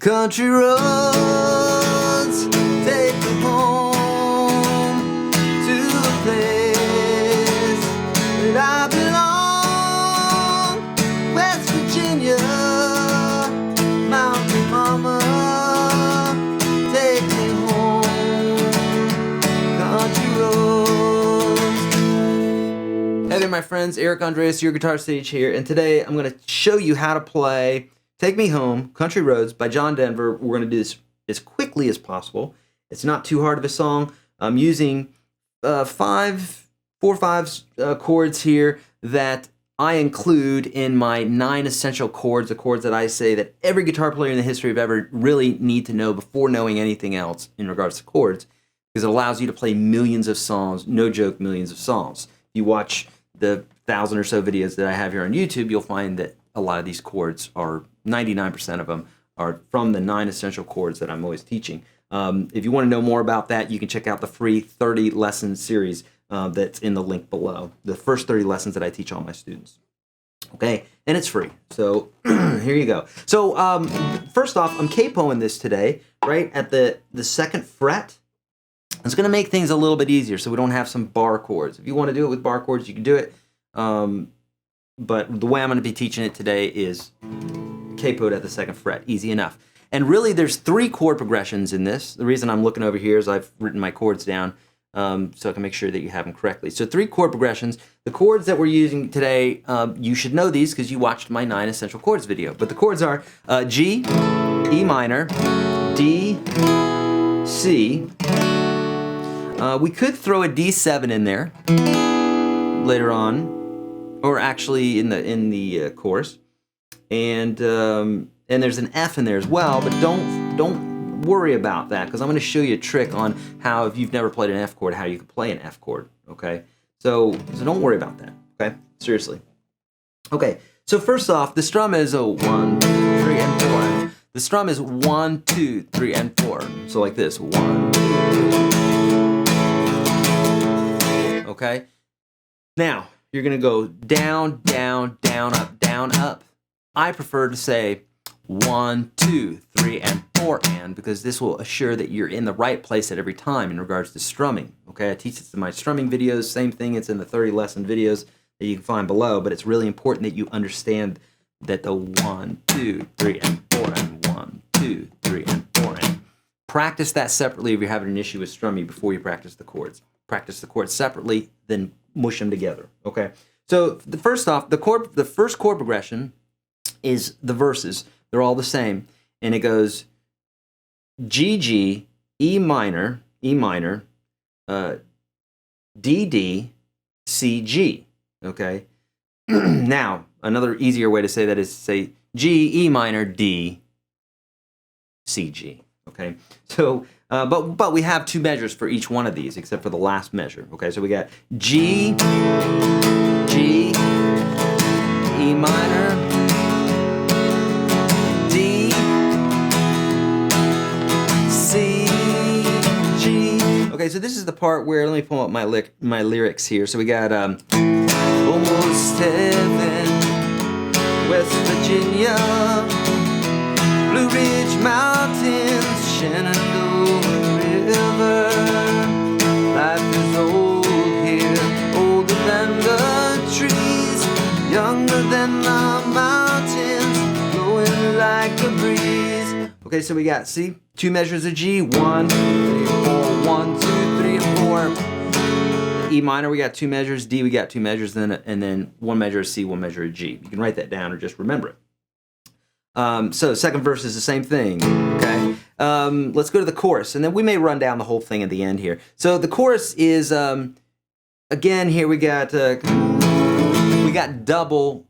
country roads take me home to the place that I belong. West Virginia, mountain mama, take me home, country roads. Hey there, my friends. Eric Andreas, YourGuitarSage here, and today I'm going to show you how to play Take Me Home, Country Roads by John Denver. We're going to do this as quickly as possible. It's not too hard of a song. I'm using 4/5 chords here that I include in my 9 essential chords, the chords that I say that every guitar player in the history of ever really need to know before knowing anything else in regards to chords, because it allows you to play millions of songs, no joke, millions of songs. If you watch the 1,000 or so videos that I have here on YouTube, you'll find that a lot of these chords are 99% of them are from the 9 essential chords that I'm always teaching. If you want to know more about that, you can check out the free 30 lesson series that's in the link below. The first 30 lessons that I teach all my students. Okay, and it's free. So here you go. So first off, I'm capoing this today, right at the 2nd fret. It's going to make things a little bit easier so we don't have some bar chords. If you want to do it with bar chords, you can do it. But the way I'm going to be teaching it today is capoed at the 2nd fret, easy enough. And really there's 3 chord progressions in this. The reason I'm looking over here is I've written my chords down so I can make sure that you have them correctly. So 3 chord progressions. The chords that we're using today, you should know these because you watched my 9 essential chords video. But the chords are G, E minor, D, C. We could throw a D7 in there later on, or actually in the chorus, and there's an F in there as well. But don't worry about that because I'm going to show you a trick on how, if you've never played an F chord, how you can play an F chord. Okay, so don't worry about that. Okay, seriously. Okay, so first off, the strum is a 1, 2, 3, and 4. The strum is 1, 2, 3, and 4. So like this, 1, 2. Okay, now you're gonna go down, down, down, up, down, up. I prefer to say 1, 2, 3, and 4, and, because this will assure that you're in the right place at every time in regards to strumming. Okay, I teach this in my strumming videos. Same thing, it's in the 30 lesson videos that you can find below, but it's really important that you understand that the 1, 2, 3, and 4, and 1, 2, 3, and 4, and. Practice that separately if you're having an issue with strumming before you practice the chords. Practice the chords separately, then mush them together. Okay. So first off, the first chord progression is the verses. They're all the same, and it goes G G, E minor, D D, C G. Okay. Now another easier way to say that is to say G, E minor, D, C G. Okay. So. But we have 2 measures for each one of these, except for the last measure. Okay, so we got G, G, E minor, D, C, G. Okay, so this is the part where, let me pull up my lyrics here. So we got almost heaven, West Virginia, Blue Ridge Mountains, Shenandoah River. Life is old here, older than the trees, younger than the mountains, blowing like a breeze. Okay, so we got, see, 2 measures of G, 1, 3, 4, 1, 2, 3, and 4. E minor, we got 2 measures. D, we got 2 measures, and then 1 measure of C, 1 measure of G. You can write that down or just remember it. So the 2nd verse is the same thing, okay? Let's go to the chorus, and then we may run down the whole thing at the end here. So the chorus is, again, here we got double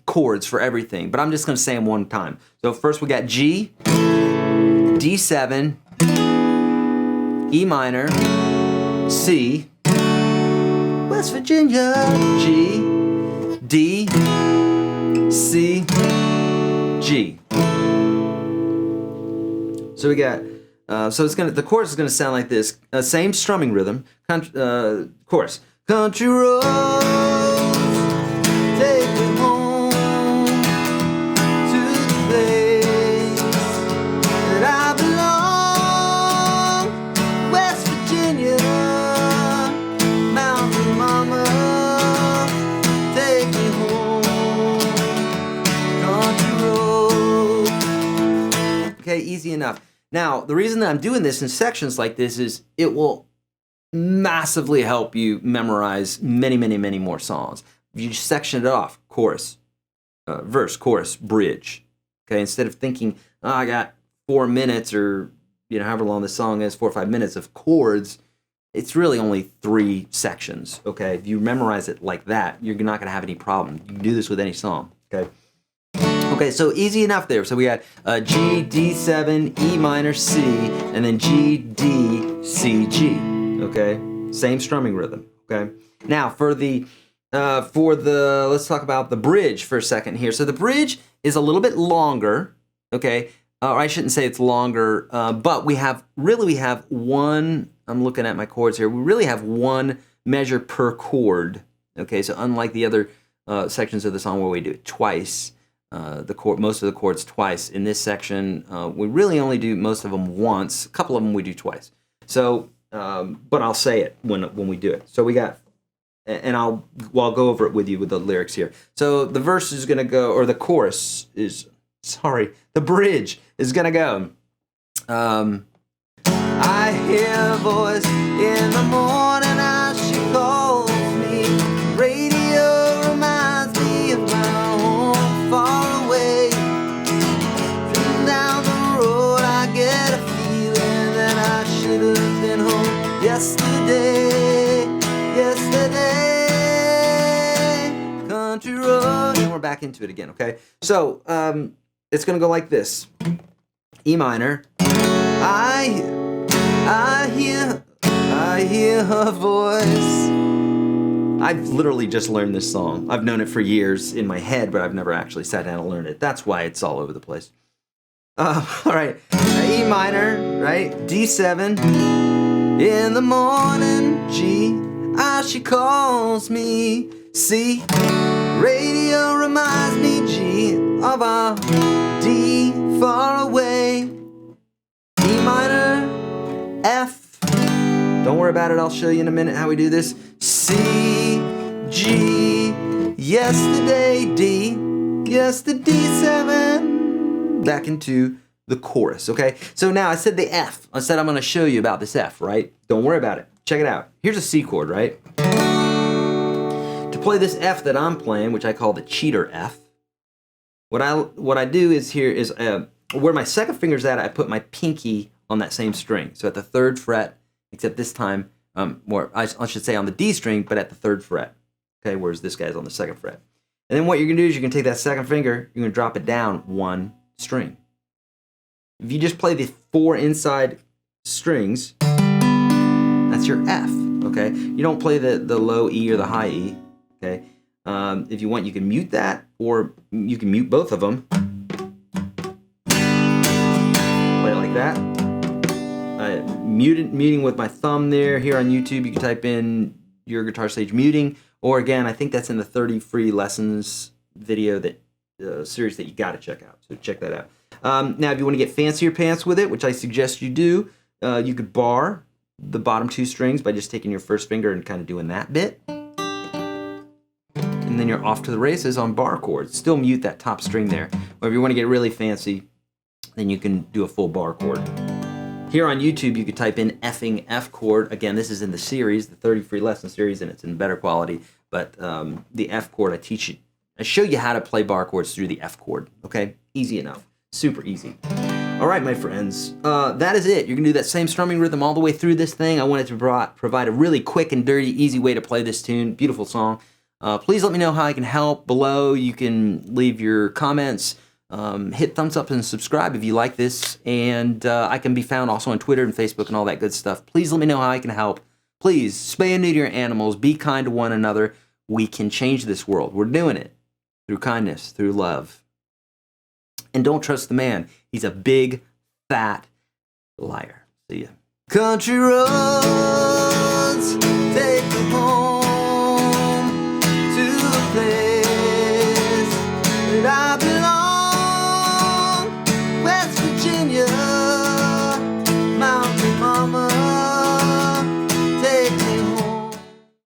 chords for everything, but I'm just going to say them one time. So first we got G, D7, E minor, C, West Virginia, G, D, C, G. So we got, the chorus is gonna sound like this. Same strumming rhythm. Chorus. Country roads take me home to the place Okay, easy enough. Now, the reason that I'm doing this in sections like this is it will massively help you memorize many, many, many more songs. You just section it off: chorus, verse, chorus, bridge. Okay, instead of thinking, oh, I got 4 minutes or however long the song is, 4 or 5 minutes of chords, it's really only 3 sections. Okay, if you memorize it like that, you're not going to have any problem. You can do this with any song. Okay. Okay, so easy enough there. So we got G, D7, E minor, C, and then G, D, C, G. Okay, same strumming rhythm. Okay, now for the let's talk about the bridge for a second here. So the bridge is a little bit longer. Okay, or I shouldn't say it's longer, but we have one. I'm looking at my chords here. We really have one measure per chord. Okay, so unlike the other sections of the song where we do it twice. Most of the chords twice. In this section, we really only do most of them once. A couple of them we do twice. So, but I'll say it when we do it. So we got, and I'll go over it with you with the lyrics here. So the verse is gonna go, or the chorus is, the bridge is gonna go. I hear a voice in the morning as she calls me. Radio reminds me of my home far away. Driving down the road, I get a feeling that I should have been home yesterday. Country road. And we're back into it again, okay? So, it's gonna go like this. E minor. I hear her voice. I've literally just learned this song. I've known it for years in my head, but I've never actually sat down and learned it. That's why it's all over the place. All right, E minor, right? D7. In the morning, G. She calls me. C. Radio reminds me, G, of our D far away. E minor, F. Don't worry about it, I'll show you in a minute how we do this. C, G, yesterday, D, yes, the D7. Back into the chorus, okay? So now I said the F. I said I'm gonna show you about this F, right? Don't worry about it. Check it out. Here's a C chord, right? To play this F that I'm playing, which I call the cheater F, what I do is where my second finger's at, I put my pinky on that same string. So at the 3rd fret, except this time, I should say on the D string, but at the 3rd fret. Okay, whereas this guy's on the 2nd fret. And then what you're gonna do is you're gonna take that second finger, you're gonna drop it down 1 string. If you just play the 4 inside strings, that's your F, okay? You don't play the low E or the high E, okay? If you want, you can mute that, or you can mute both of them. Play it like that. Muting with my thumb there. Here on YouTube, you can type in YourGuitarSage muting, or again, I think that's in the 30 free lessons video series that you got to check out. So check that out. Now, if you want to get fancier pants with it, which I suggest you do, you could bar the bottom 2 strings by just taking your first finger and kind of doing that bit. And then you're off to the races on bar chords. Still mute that top string there. Or if you want to get really fancy, then you can do a full bar chord. Here on YouTube, you could type in effing F chord. Again, this is in the series, the 30 free lesson series, and it's in better quality. But the F chord, I show you how to play bar chords through the F chord. Okay, easy enough, super easy. All right, my friends, that is it. You're gonna do that same strumming rhythm all the way through this thing. I wanted to provide a really quick and dirty, easy way to play this tune. Beautiful song. Please let me know how I can help below. You can leave your comments. Hit thumbs up and subscribe if you like this, and I can be found also on Twitter and Facebook and all that good stuff. Please let me know how I can help. Please spay and neuter your animals. Be kind to one another. We can change this world. We're doing it through kindness, through love. And don't trust the man. He's a big, fat liar. See ya. Country roads take me home.